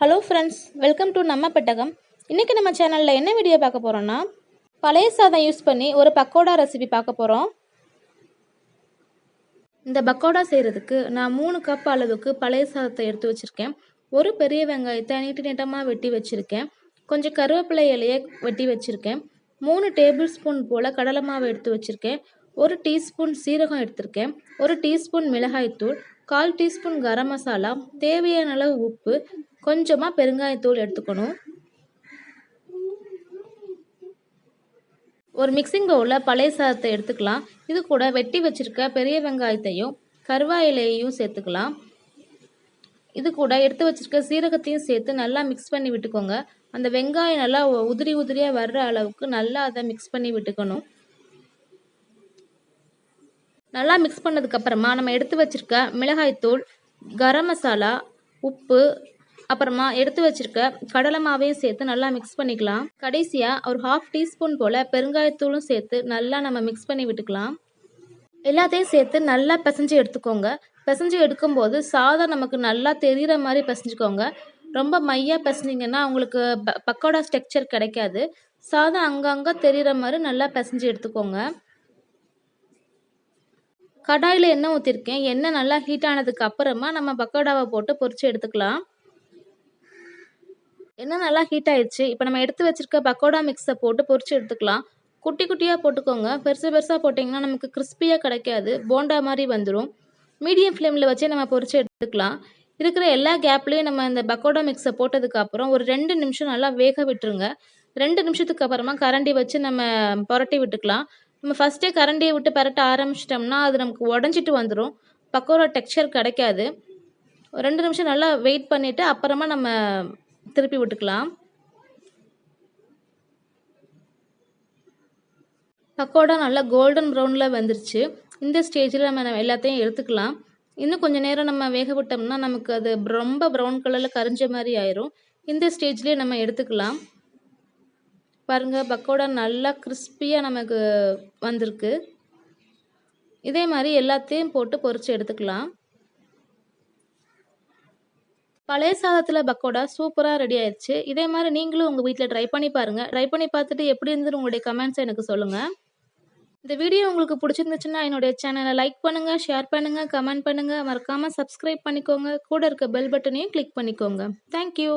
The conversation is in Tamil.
ஹலோ ஃப்ரெண்ட்ஸ், வெல்கம் டு நம்ம பெட்டகம். இன்றைக்கி நம்ம சேனலில் என்ன வீடியோ பார்க்க போகிறோன்னா, பழைய சாதம் யூஸ் பண்ணி ஒரு பக்கோடா ரெசிபி பார்க்க போகிறோம். இந்த பக்கோடா செய்கிறதுக்கு நான் 3 கப் அளவுக்கு பழைய சாதத்தை எடுத்து வச்சுருக்கேன். ஒரு பெரிய வெங்காயத்தை நீட்டமாக வெட்டி வச்சுருக்கேன். கொஞ்சம் கருவேப்பிலை இலையை வெட்டி வச்சுருக்கேன். 3 டேபிள் ஸ்பூன் போல் கடலை மாவு எடுத்து வச்சுருக்கேன். 1 டீஸ்பூன் சீரகம் எடுத்திருக்கேன். 1 டீஸ்பூன் மிளகாய்த்தூள், 1/4 டீஸ்பூன் கரம் மசாலா, தேவையான அளவு உப்பு, கொஞ்சமாக பெருங்காயத்தூள் எடுத்துக்கணும். ஒரு மிக்சிங் பவுலில் பழைய சாதத்தை எடுத்துக்கலாம். இது கூட வெட்டி வச்சிருக்க பெரிய வெங்காயத்தையும் கருவாயிலையையும் சேர்த்துக்கலாம். இது கூட எடுத்து வச்சிருக்க சீரகத்தையும் சேர்த்து நல்லா மிக்ஸ் பண்ணி விட்டுக்கோங்க. அந்த வெங்காயம் நல்லா உதிரியாக வர்ற அளவுக்கு நல்லா அதை மிக்ஸ் பண்ணி விட்டுக்கணும். நல்லா மிக்ஸ் பண்ணதுக்கப்புறமா நம்ம எடுத்து வச்சிருக்க மிளகாய்த்தூள், கரம் மசாலா, உப்பு, அப்புறமா எடுத்து வச்சிருக்க கடலை மாவையும் சேர்த்து நல்லா மிக்ஸ் பண்ணிக்கலாம். கடைசியாக ஒரு 1/2 டீஸ்பூன் போல் பெருங்காயத்தூளும் சேர்த்து நல்லா நம்ம மிக்ஸ் பண்ணி விட்டுக்கலாம். எல்லாத்தையும் சேர்த்து நல்லா பிசைஞ்சு எடுத்துக்கோங்க. பிசைஞ்சு எடுக்கும்போது சாதம் நமக்கு நல்லா தெரிகிற மாதிரி பிசைஞ்சுக்கோங்க. ரொம்ப மையாக பிசைஞ்சிங்கன்னா உங்களுக்கு பக்கோடா ஸ்ட்ரக்சர் கிடைக்காது. சாதம் அங்கங்கே தெரிகிற மாதிரி நல்லா பிசைஞ்சு எடுத்துக்கோங்க. கடாயில் எண்ணெய் ஊற்றிருக்கேன். எண்ணெய் நல்லா ஹீட் ஆனதுக்கு அப்புறமா நம்ம பக்கோடாவை போட்டு பொரிச்சு எடுத்துக்கலாம். எண்ணெய் நல்லா ஹீட் ஆயிடுச்சு. இப்போ நம்ம எடுத்து வச்சிருக்க பக்கோடா மிக்ஸை போட்டு பொரிச்சு எடுத்துக்கலாம். குட்டி குட்டியாக போட்டுக்கோங்க. பெருசாக போட்டிங்கன்னா நமக்கு கிறிஸ்பியாக கிடைக்காது, போண்டா மாதிரி வந்துடும். மீடியம் ஃப்ளேமில் வச்சே நம்ம பொரிச்சு எடுத்துக்கலாம். இருக்கிற எல்லா கேப்லேயும் நம்ம இந்த பக்கோடா மிக்ஸை போட்டதுக்கப்புறம் ஒரு 2 நிமிஷம் நல்லா வேக விட்டுருங்க. 2 நிமிஷத்துக்கு அப்புறமா கரண்டி வச்சு நம்ம புரட்டி விட்டுக்கலாம். நம்ம ஃபஸ்ட்டே கரண்டியை விட்டு பரட்ட ஆரம்பிச்சிட்டோம்னா அது நமக்கு உடஞ்சிட்டு வந்துடும், பக்கோடா டெக்ஸ்சர் கிடைக்காது. 2 நிமிஷம் நல்லா வெயிட் பண்ணிவிட்டு அப்புறமா நம்ம திருப்பி விட்டுக்கலாம். பக்கோடா நல்லா கோல்டன் ப்ரௌனில் வந்துருச்சு. இந்த ஸ்டேஜில் நம்ம எல்லாத்தையும் எடுத்துக்கலாம். இன்னும் கொஞ்சம் நேரம் நம்ம வேக விட்டோம்னா நமக்கு அது ரொம்ப ப்ரௌன் கலரில் கரிஞ்ச மாதிரி ஆயிரும். இந்த ஸ்டேஜ்லேயே நம்ம எடுத்துக்கலாம். பாருங்கள், பக்கோடா நல்லா கிறிஸ்பியாக நமக்கு வந்திருக்கு. இதே மாதிரி எல்லாத்தையும் போட்டு பொரிச்சு எடுத்துக்கலாம். பழைய சாதத்தில் பக்கோடா சூப்பராக ரெடி ஆயிடுச்சு. இதே மாதிரி நீங்களும் உங்கள் வீட்டில் ட்ரை பண்ணி பாருங்கள். ட்ரை பண்ணி பார்த்துட்டு எப்படி இருந்தது உங்களுடைய கமெண்ட்ஸை எனக்கு சொல்லுங்கள். இந்த வீடியோ உங்களுக்கு பிடிச்சிருந்துச்சுன்னா என்னுடைய சேனலை லைக் பண்ணுங்கள், ஷேர் பண்ணுங்கள், கமெண்ட் பண்ணுங்கள். மறக்காமல் சப்ஸ்கிரைப் பண்ணிக்கோங்க. கூட இருக்க பெல் பட்டனையும் கிளிக் பண்ணிக்கோங்க. தேங்க்யூ.